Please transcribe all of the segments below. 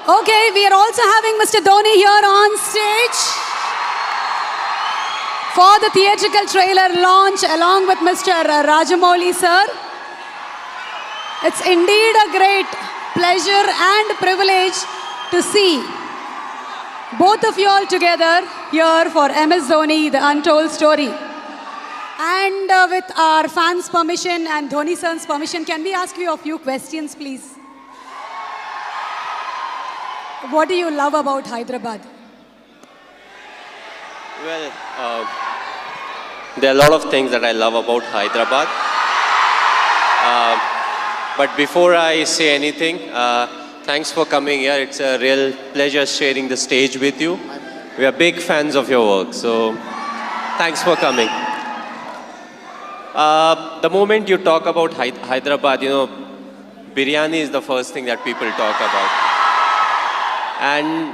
Okay, we are also having Mr. Dhoni here on stage for the theatrical trailer launch along with Mr. Rajamouli sir. It's indeed a great pleasure and privilege to see both of you all together here for MS Dhoni, the untold story. And with our fans' permission and Dhoni sir's permission, can we ask you a few questions, please? What do you love about Hyderabad? Well, there are a lot of things that I love about Hyderabad. But before I say anything, thanks for coming here. It's a real pleasure sharing the stage with you. We are big fans of your work, so thanks for coming. The moment you talk about Hyderabad, you know, biryani is the first thing that people talk about. And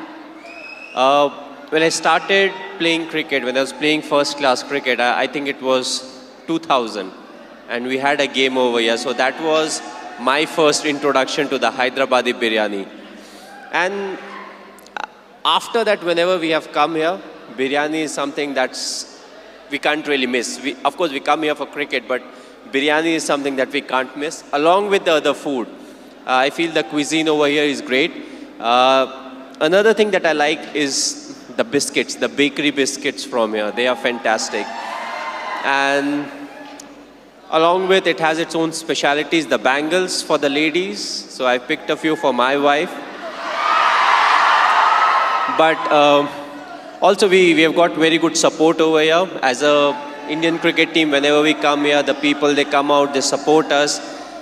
when I started playing cricket, when I was playing first class cricket, I think it was 2000. And we had a game over here. So that was my first introduction to the Hyderabadi biryani. And after that, whenever we have come here, biryani is something we can't really miss. Of course, we come here for cricket, but biryani is something that we can't miss, along with the other food. I feel the cuisine over here is great. Another thing that I like is the biscuits, the bakery biscuits from here. They are fantastic. And along with it has its own specialities, the bangles for the ladies. So I picked a few for my wife. But also we have got very good support over here. As a Indian cricket team, whenever we come here, the people, they come out, they support us.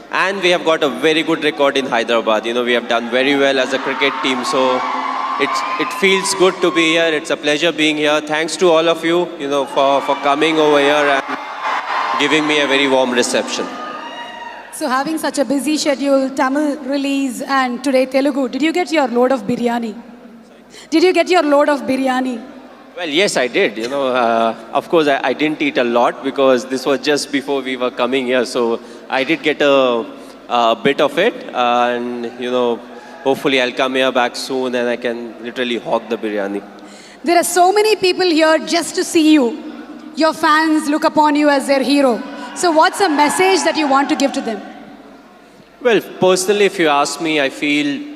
And we have got a very good record in Hyderabad. You know, we have done very well as a cricket team. So it feels good to be here. It's a pleasure being here. Thanks to all of you, you know, for coming over here and giving me a very warm reception. So having such a busy schedule, Tamil release and today Telugu, did you get your load of biryani? Did you get your load of biryani? Well, yes, I did. You know, of course, I didn't eat a lot because this was just before we were coming here. So I did get a bit of it. And, you know, hopefully I'll come here back soon and I can literally hog the biryani. There are so many people here just to see you. Your fans look upon you as their hero. So what's a message that you want to give to them? Well, personally, if you ask me, I feel, you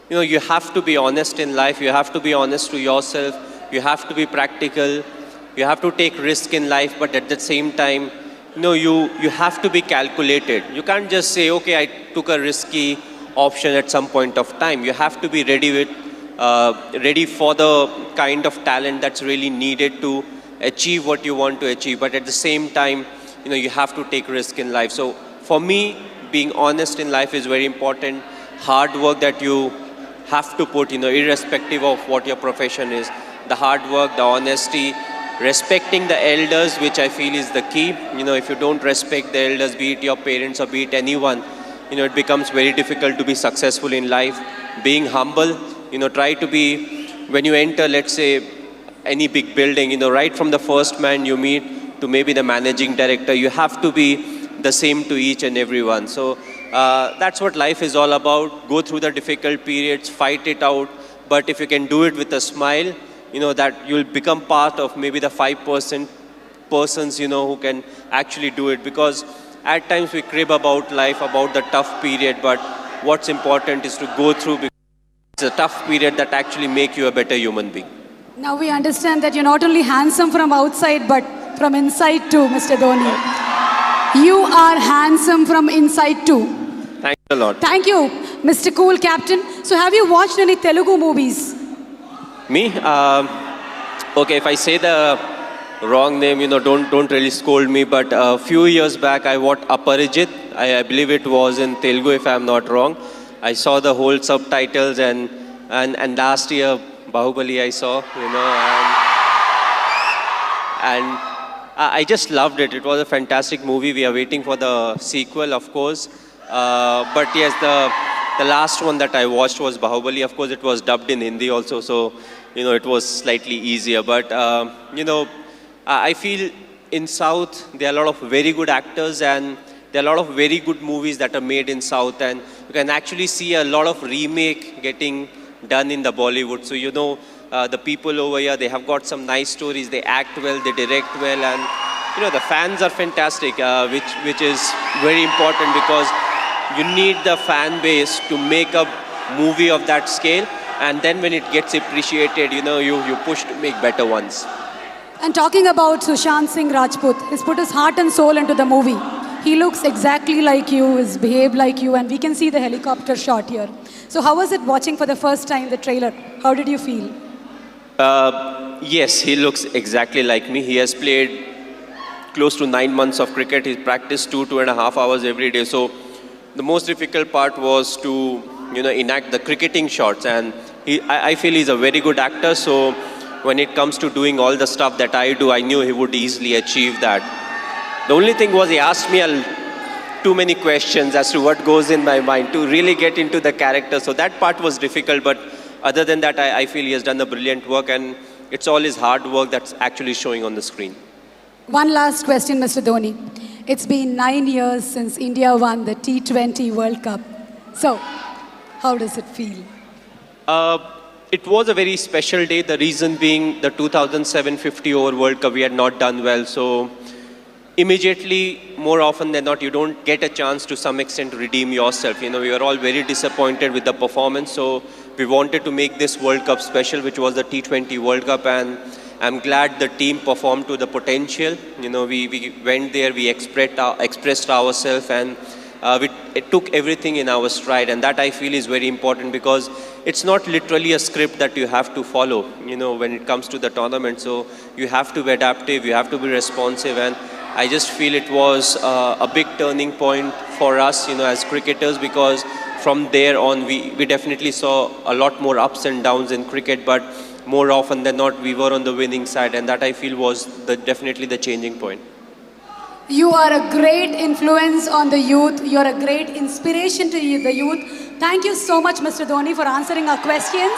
know, you have to be honest in life. You have to be honest to yourself. You have to be practical. You have to take risk in life. But at the same time, you know, you have to be calculated. You can't just say, okay, I took a risky option at some point of time. You have to be ready for the kind of talent that's really needed to achieve what you want to achieve. But at the same time, you know, you have to take risk in life. So for me, being honest in life is very important. Hard work that you have to put, you know, irrespective of what your profession is. The hard work, the honesty, respecting the elders, which I feel is the key. You know, if you don't respect the elders, be it your parents or be it anyone, you know, it becomes very difficult to be successful in life. Being humble, you know, try to be, when you enter, let's say, any big building, you know, right from the first man you meet to maybe the managing director, you have to be the same to each and everyone. So that's what life is all about. Go through the difficult periods, fight it out. But if you can do it with a smile, you know, that you'll become part of maybe the 5% persons, you know, who can actually do it. Because at times we crib about life, about the tough period, but what's important is to go through, because it's a tough period that actually make you a better human being. Now we understand that you're not only handsome from outside, but from inside too, Mr. Dhoni. You are handsome from inside too. Thanks a lot. Thank you, Mr. Cool Captain. So have you watched any Telugu movies? Me? Okay, if I say the wrong name, you know, don't really scold me, but a few years back I watched Aparijit. I believe it was in Telugu, if I'm not wrong. I saw the whole subtitles, and last year Bahubali I saw, you know, and I just loved it. It was a fantastic movie. We are waiting for the sequel, of course. But yes, the last one that I watched was Bahubali. Of course, it was dubbed in Hindi also, so, you know, it was slightly easier. But, you know, I feel in South, there are a lot of very good actors, and there are a lot of very good movies that are made in South, and you can actually see a lot of remake getting done in the Bollywood. So the people over here, they have got some nice stories, they act well, they direct well, and the fans are fantastic, which is very important, because you need the fan base to make a movie of that scale, and then when it gets appreciated, you push to make better ones. And talking about Sushant Singh Rajput, he's put his heart and soul into the movie. He looks exactly like you, he's behaved like you, and we can see the helicopter shot here. So how was it watching for the first time the trailer? How did you feel? Yes, he looks exactly like me. He has played close to 9 months of cricket. He's practiced 2.5 hours every day. So the most difficult part was to enact the cricketing shots, and I feel he's a very good actor. So when it comes to doing all the stuff that I do, I knew he would easily achieve that. The only thing was, he asked me too many questions as to what goes in my mind to really get into the character. So that part was difficult, but other than that, I feel he has done a brilliant work, and it's all his hard work that's actually showing on the screen. One last question, Mr. Dhoni. It's been 9 years since India won the T20 World Cup. So, how does it feel? It was a very special day. The reason being, the 2007 50-over World Cup, we had not done well. So immediately, more often than not, you don't get a chance to some extent to redeem yourself. We were all very disappointed with the performance. So we wanted to make this World Cup special, which was the T20 World Cup. And I'm glad the team performed to the potential. We went there, we expressed ourselves, and it took everything in our stride. And that, I feel, is very important, because it's not literally a script that you have to follow, when it comes to the tournament. So you have to be adaptive, you have to be responsive, and I just feel it was a big turning point for us, as cricketers, because from there on, we definitely saw a lot more ups and downs in cricket, but more often than not, we were on the winning side, and that, I feel, was definitely the changing point. You are a great influence on the youth. You are a great inspiration to the youth. Thank you so much, Mr. Dhoni, for answering our questions.